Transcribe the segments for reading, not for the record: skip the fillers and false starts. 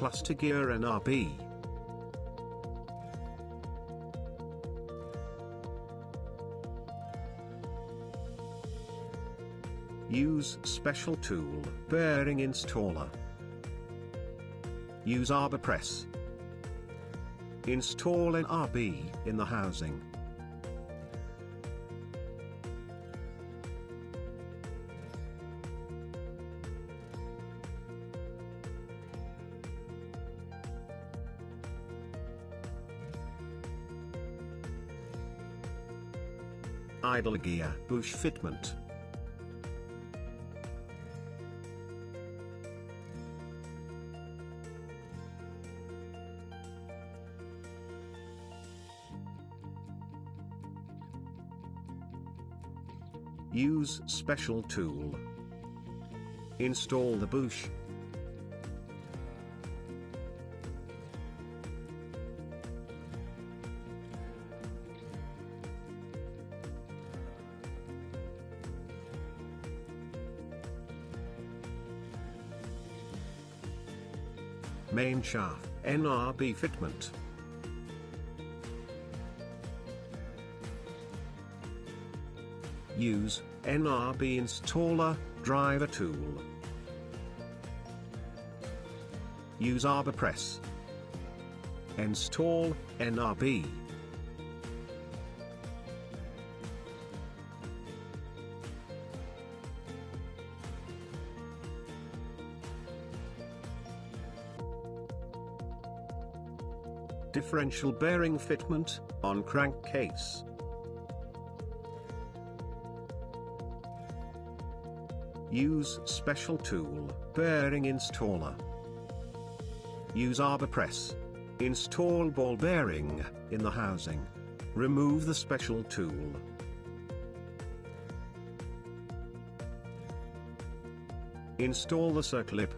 cluster gear NRB. Use special tool, bearing installer. Use arbor press. Install NRB in the housing. Idle gear bush fitment. Use special tool. Install the bush. Main shaft NRB fitment. Use NRB installer driver tool. Use arbor press. Install NRB. Differential bearing fitment on crankcase. Use special tool, bearing installer. Use arbor press. Install ball bearing in the housing. Remove the special tool. Install the circlip.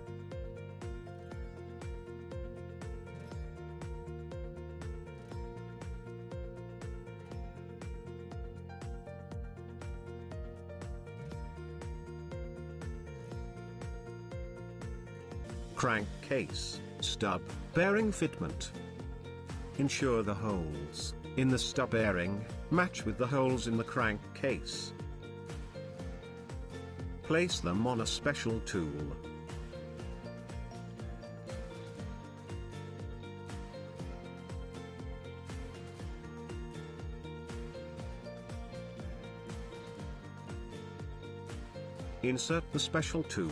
Crankcase, stub, bearing fitment. Ensure the holes in the stub bearing match with the holes in the crankcase. Place them on a special tool. Insert the special tool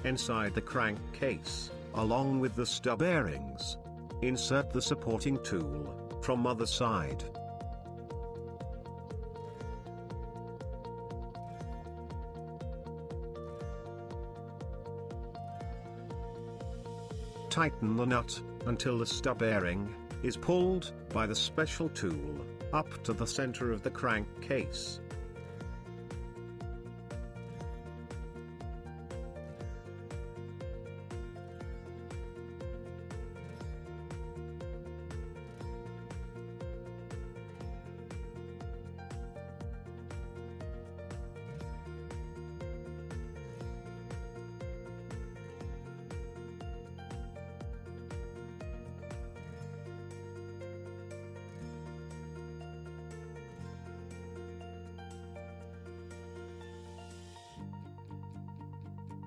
inside the crankcase, along with the stub bearings. Insert the supporting tool from other side. Tighten the nut until the stub bearing is pulled by the special tool up to the center of the crankcase.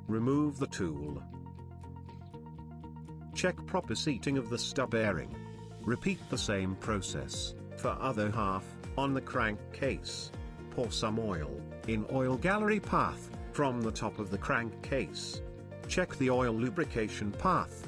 Remove the tool. Check proper seating of the stub bearing. Repeat the same process for other half on the crankcase. Pour some oil in oil gallery path from the top of the crankcase. Check the oil lubrication path.